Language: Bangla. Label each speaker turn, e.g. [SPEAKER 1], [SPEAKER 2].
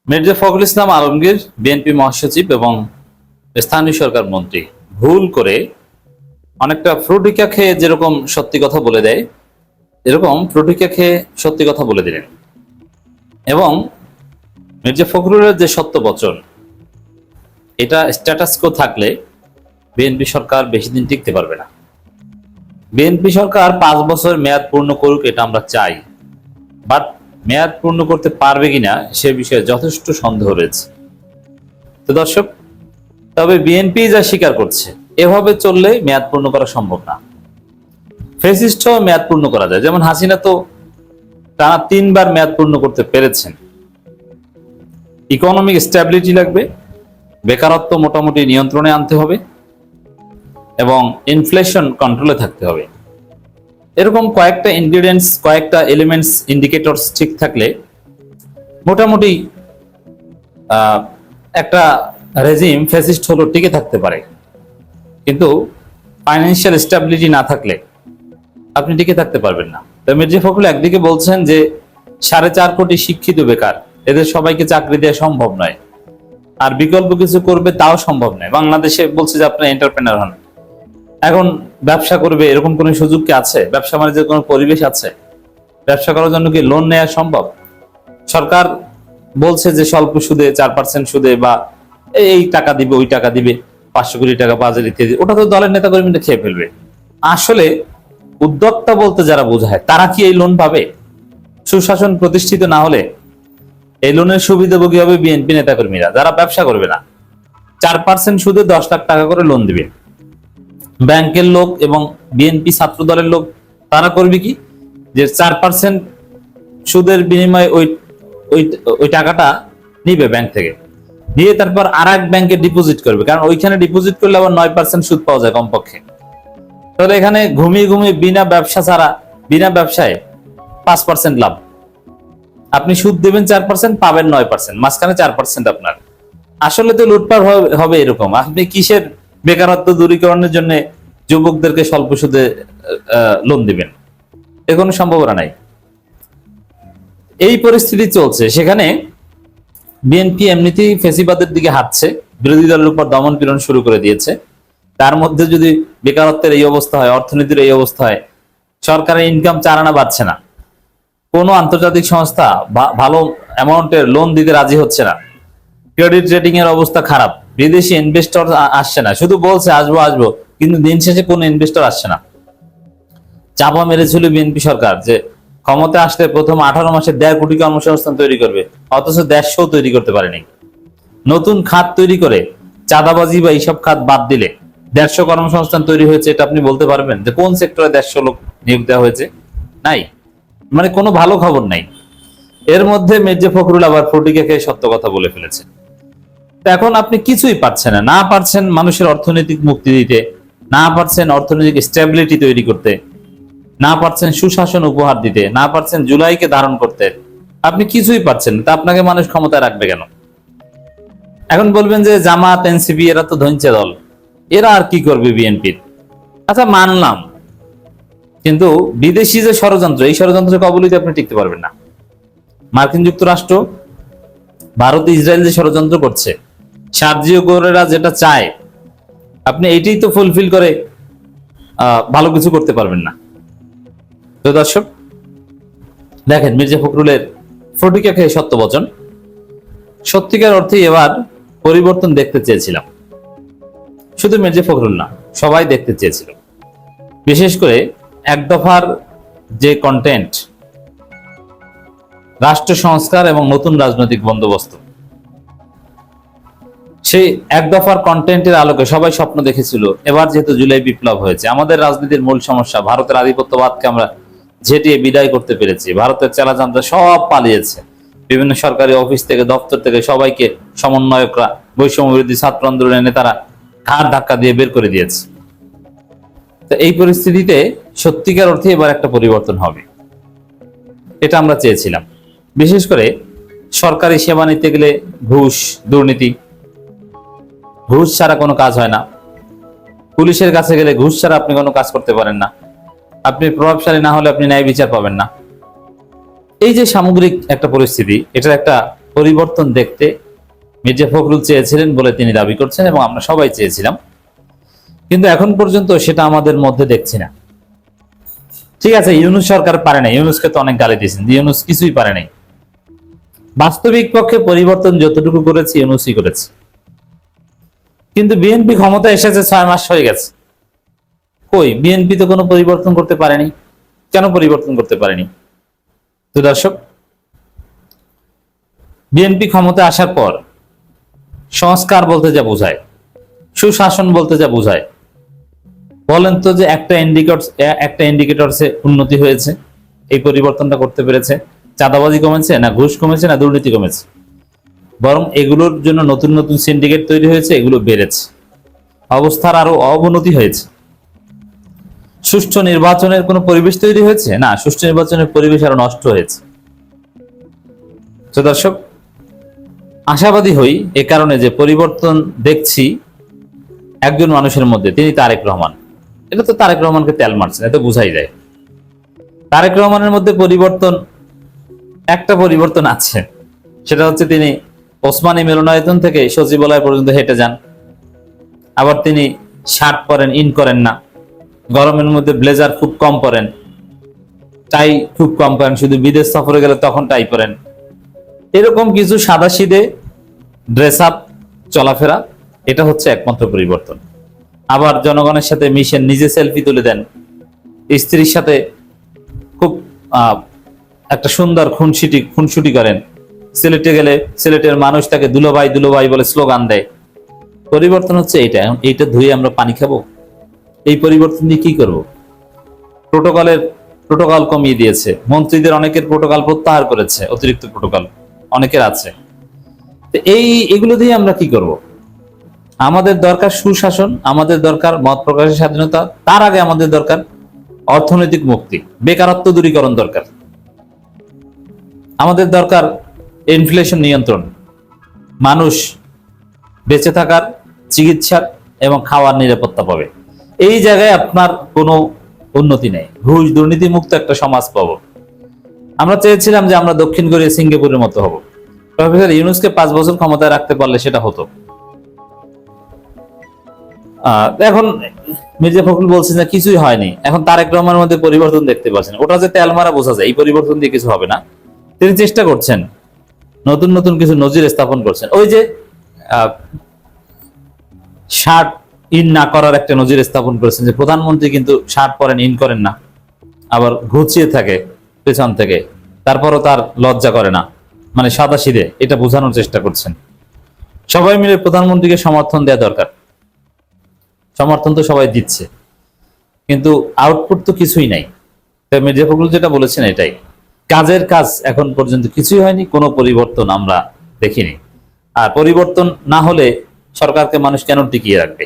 [SPEAKER 1] মির্জা ফখরুল ইসলাম আলমগীর বিএনপি মহাসচিব এবং স্থানীয় সরকার মন্ত্রী ভুল করে অনেকটা ফ্রুটিকা খেয়ে যেরকম সত্যি কথা বলে দেয়, এরকম ফ্রুটিকা খেয়ে সত্যি কথা বলে দিলেন। এবং মির্জা ফখরুলের যে সত্য বচন, এটা স্ট্যাটাস কো থাকলে বিএনপি সরকার বেশি দিন টিকতে পারবে না। বিএনপি সরকার 5 বছর মেয়াদ পূর্ণ করুক, এটা আমরা চাই, বাট মেয়াদ পূর্ণ করতে পারবে কিনা সে বিষয়ে যথেষ্ট সন্দেহ রয়েছে। তো দর্শক, তবে বিএনপি যা স্বীকার করছে, এভাবে চললে মেয়াদ পূর্ণ করা সম্ভব না। ফ্যাসিস্ট মেয়াদ পূর্ণ করা যায়, যেমন হাসিনা তো টানা 3 বার মেয়াদ পূর্ণ করতে পেরেছেন। ইকোনমিক স্ট্যাবিলিটি লাগবে, বেকারত্ব মোটামুটি নিয়ন্ত্রণে আনতে হবে এবং ইনফ্লেশন কন্ট্রোলে থাকতে হবে। এরকম কয়েকটা ইনগ্রেডিয়েন্টস, কয়েকটা এলিমেন্টস, ইন্ডিকেটরস ঠিক থাকলে মোটামুটি একটা রেজিম ফ্যাসিস্ট হলো টিকে থাকতে পারে। কিন্তু ফাইন্যান্সিয়াল স্টেবিলিটি না থাকলে আপনি টিকে থাকতে পারবেন না। তো মির্জা ফখরুল একদিকে বলছেন যে 4.5 কোটি শিক্ষিত বেকার, এদের সবাইকে চাকরি দেওয়া সম্ভব নয়, আর বিকল্প কিছু করবে তাও সম্ভব নয়। বাংলাদেশে বলছে যে আপনারা এন্টারপ্রেনার হন, এখন ব্যবসা করবে এরকম কোন সুযোগ কি আছে? ব্যবসা বাণিজ্যের কোনো পরিবেশ আছে? ব্যবসা করার জন্য কি লোন নেওয়া সম্ভব? সরকার বলছে যে স্বল্প সুদে 4% সুদে বা এই টাকা দিবে, ওই টাকা দিবে, 500 কোটি টাকা বাজার ইত্যাদি, ওটা তো দলের নেতা কর্মীরা খেয়ে ফেলবে। আসলে উদ্যোক্তা বলতে যারা বোঝায় তারা কি এই লোন পাবে? সুশাসন প্রতিষ্ঠিত না হলে এই লোনের সুবিধাভোগী হবে বিএনপি নেতা কর্মীরা, যারা ব্যবসা করবে না। 4% সুদে 10 লাখ টাকা করে লোন দিবে ব্যাংকের লোক এবং বিএনপি ছাত্র দলের লোক। তারা করবে কি, যে 4% সুদের বিনিময়ে ওই ওই ওই টাকাটা নিবে ব্যাংক থেকে, নিয়ে তারপর আর এক ব্যাংকে ডিপোজিট করবে, কারণ ওইখানে ডিপোজিট করলে আবার 9% সুদ পাওয়া যায় কমপক্ষে। তাহলে এখানে ঘুমিয়ে ঘুমিয়ে বিনা ব্যবসা ছাড়া, বিনা ব্যবসায় 5% লাভ। আপনি সুদ দেবেন 4%, পাবেন 9%, মাঝখানে 4% আপনার। আসলে তো লুটপাট হবে এরকম। আপনি কিসের বেকারত্ব দূরীকরণের জন্য যুবকদেরকে স্বল্প সুদে লোন দিবেন? এর কোনো সম্ভাবনা নাই। এই পরিস্থিতি চলছে, সেখানে বিএনপি এমনিতেই ফেসিবাদের দিকে হাঁটছে, বিরোধী দলের উপর দমন পীড়ন শুরু করে দিয়েছে। তার মধ্যে যদি বেকারত্বের এই অবস্থা হয়, অর্থনীতির এই অবস্থা হয়, সরকারের ইনকাম 4 আনা বাড়ছে না, কোনো আন্তর্জাতিক সংস্থা ভালো অ্যামাউন্টের লোন দিতে রাজি হচ্ছে না, ক্রেডিট রেটিং এর অবস্থা খারাপ, বিদেশি ইনভেস্টর আসছে না, শুধু বলছে আসবো আসবো, কিন্তু দিন শেষে কোনো ইনভেস্টর আসছে না। চাপা মেরেছিল বিএনপি সরকার যে ক্ষমতা আসলে প্রথম 18 মাসে 1.5 কোটি কর্মসংস্থান তৈরি করবে, অথচ 150 তৈরি করতে পারেনি। নতুন খাত তৈরি করে চাঁদাবাজি বা এইসব খাত বাদ দিলে 150 কর্মসংস্থান তৈরি হয়েছে, এটা আপনি বলতে পারবেন যে কোন সেক্টরে 150 লোক নিয়োগ দেওয়া হয়েছে? নাই, মানে কোনো ভালো খবর নাই। এর মধ্যে মির্জা ফখরুল আবার ফটিকে খেয়ে সত্য কথা বলে ফেলেছে। এখন আপনি কিছুই পারছেন না, পারছেন মানুষের অর্থনৈতিক মুক্তি দিতে, না পারছেন অর্থনৈতিক স্টেবিলিটি তৈরি করতে, না পারছেন সুশাসন উপহার দিতে, না পারছেন জুলাইকে ধারণ করতে। আপনি কিছুই পারছেন না, তা আপনাকে মানুষ ক্ষমতায় রাখবে কেন? এখন বলবেন যে জামাত, এনসিপি এরা তো ধনচে দল, এরা আর কি করবে বিএনপির? আচ্ছা মানলাম, কিন্তু বিদেশি যে ষড়যন্ত্র, এই ষড়যন্ত্রের কবলিতে আপনি টিকতে পারবেন না। মার্কিন যুক্তরাষ্ট্র, ভারত, ইসরায়েল যে ষড়যন্ত্র করছে, সার্জিও গোরেরা যেটা চায়, আপনি এটাই তো ফুলফিল করে ভালো কিছু করতে পারবেন না। তো দর্শক দেখেন, মির্জা ফখরুলের ফটিকা খেয়ে সত্য বচন, সত্যিকার অর্থে এবার পরিবর্তন দেখতে চেয়েছিলাম। শুধু মির্জা ফখরুল না, সবাই দেখতে চেয়েছিল। বিশেষ করে এক দফার যে কন্টেন্ট, রাষ্ট্র সংস্কার এবং নতুন রাজনৈতিক বন্দোবস্ত, সেই এক দফার কন্টেন্টের আলোকে সবাই স্বপ্ন দেখেছিল এবার যেহেতু জুলাই বিপ্লব হয়েছে, আমাদের রাজনীতির মূল সমস্যা ভারতের আধিপত্যবাদকে আমরা ঝেঁটিয়ে বিদায় করতে পেরেছি, ভারতের চেলাচামচা সব পালিয়েছে, বিভিন্ন সরকারি অফিস থেকে, দপ্তর থেকে সবাইকে সমন্বয়করা, বৈষম্য বিরোধী ছাত্র আন্দোলনের নেতারা ঘাড় ধাক্কা দিয়ে বের করে দিয়েছে। তো এই পরিস্থিতিতে সত্যিকার অর্থে এবার একটা পরিবর্তন হবে, এটা আমরা চেয়েছিলাম। বিশেষ করে সরকারি সেবা নিতে গেলে ঘুষ, দুর্নীতি, ঘুষ ছাড়া কোনো কাজ হয় না। পুলিশের কাছে গেলে ঘুষ ছাড়া আপনি কোনো কাজ করতে পারেন না। আপনি প্রভাবশালী না হলে আপনি ন্যায় বিচার পাবেন না। এই যে সামগ্রিক একটা পরিস্থিতি, এটার একটা পরিবর্তন দেখতে মির্জা ফখরুল চেয়েছিলেন বলে তিনি দাবি করছেন, এবং আমরা সবাই চেয়েছিলাম, কিন্তু এখন পর্যন্ত সেটা আমাদের মধ্যে দেখছি না। ঠিক আছে, ইউনূস সরকার পারে নাই, ইউনূসকে তো অনেক গালি দিয়েছেন, ইউনূস কিছুই পারে নাই। বাস্তবিক পক্ষে পরিবর্তন যতটুকু করেছে ইউনূসই করেছে। কিন্তু বিএনপি ক্ষমতায় এসেছে 6 মাস হয়ে গেছে, কই বিএনপি তো কোনো পরিবর্তন করতে পারেনি। কেন পরিবর্তন করতে পারেনি? তো দর্শক, বিএনপি ক্ষমতায় আসার পর সংস্কার বলতে যা বোঝায়, সুশাসন বলতে যা বোঝায়, বলেন তো যে একটা ইন্ডিকেটরসে উন্নতি হয়েছে, এই পরিবর্তনটা করতে পেরেছে? চাঁদাবাজি কমেছে, না ঘুষ কমেছে, না দুর্নীতি কমেছে? বরং এগুলোর জন্য নতুন নতুন সিন্ডিকেট তৈরি হয়েছে, এগুলো বেড়েছে, অবস্থার আরো অবনতি হয়েছে। সুষ্ঠু নির্বাচনের কোনো পরিবেশ তৈরি হয়েছে? না, সুষ্ঠু নির্বাচনের পরিবেশ আরো নষ্ট হয়েছে। তো দর্শক, আশাবাদী হই এ কারণে যে পরিবর্তন দেখছি একজন মানুষের মধ্যে, তিনি তারেক রহমান। এটা তো তারেক রহমানকে তেল মারছেন, এটা বুঝাই যায়। তারেক রহমানের মধ্যে একটা পরিবর্তন আছে, সেটা হচ্ছে তিনি ওসমানী মিলনায়তন থেকে সচিবালয় পর্যন্ত হেঁটে যান। আবার তিনি শার্ট পরেন, ইন করেন না। গরমের মধ্যে ব্লেজার খুব কম পরেন, টাই খুব কম পরেন, শুধু বিদেশ সফরে গেলে তখন টাই পরেন। এরকম কিছু সাদাসিধে ড্রেস আপ, চলাফেরা, এটা হচ্ছে একমাত্র পরিবর্তন। আবার জনগণের সাথে মিশেন, নিজে সেলফি তুলে দেন, স্ত্রীর সাথে খুব একটা সুন্দর খুনসুটি করেন। সিলেটে গেলে সিলেটের মানুষ তাকে দুলোভাই দুলোভাই বলে স্লোগান দেয়। পরিবর্তন হচ্ছে এইটা ধুয়ে আমরা পানি খাবো? এই পরিবর্তন দিয়ে কি করব? প্রোটোকল কমিয়ে দিয়েছে, মন্ত্রীদের অনেকের প্রোটোকল প্রত্যাহার করেছে, অতিরিক্ত প্রোটোকল অনেকের আছে। এগুলো দিয়ে আমরা কি করব? আমাদের দরকার সুশাসন, আমাদের দরকার মত প্রকাশের স্বাধীনতা, তার আগে আমাদের দরকার অর্থনৈতিক মুক্তি, বেকারত্ব দূরীকরণ দরকার, আমাদের দরকার ইনফ্লেশন নিয়ন্ত্রণ, মানুষ বেঁচে থাকার, চিকিৎসার এবং খাওয়ার নিরাপত্তা পাবে। এই জায়গায় আপনার কোনো উন্নতি নেই। ঘুষ দুর্নীতি মুক্ত একটা সমাজ পাবো। আমরা চেয়েছিলাম যে আমরা দক্ষিণ কোরিয়া, সিঙ্গাপুরের মতো হব। প্রফেসর ইউনূসকে 5 বছর ক্ষমতায় রাখতে পারলে সেটা হতো। এখন মির্জা ফখরুল বলছেন যে কিছুই হয়নি, এখন তারেক রহমানের মধ্যে পরিবর্তন দেখতে পাচ্ছেন। ওটা যে তেল মারা বোঝা যায়, এই পরিবর্তন দিয়ে কিছু হবে না। তিনি চেষ্টা করছেন, নতুন নতুন কিছু নজির স্থাপন করছেন। ওই যে শার্ট ইন না করার একটা নজির স্থাপন করেছেন, যে প্রধানমন্ত্রী কিন্তু শার্ট পরেন, ইন করেন না, আবার ঘুচিয়ে থাকে পেছন থেকে, তারপরও তার লজ্জা করে না, মানে সাদাসিধে, এটা বোঝানোর চেষ্টা করছেন। সবাই মিলে প্রধানমন্ত্রীকে সমর্থন দেওয়া দরকার, সমর্থন তো সবাই দিচ্ছে, কিন্তু আউটপুট তো কিছুই নাই। মির্জা ফখরুল যেটা বলেছেন এটাই, কাজের কাজ এখন পর্যন্ত কিছুই হয়নি, কোনো পরিবর্তন আমরা দেখিনি। আর পরিবর্তন না হলে সরকারকে মানুষ কেন টিকিয়ে রাখবে?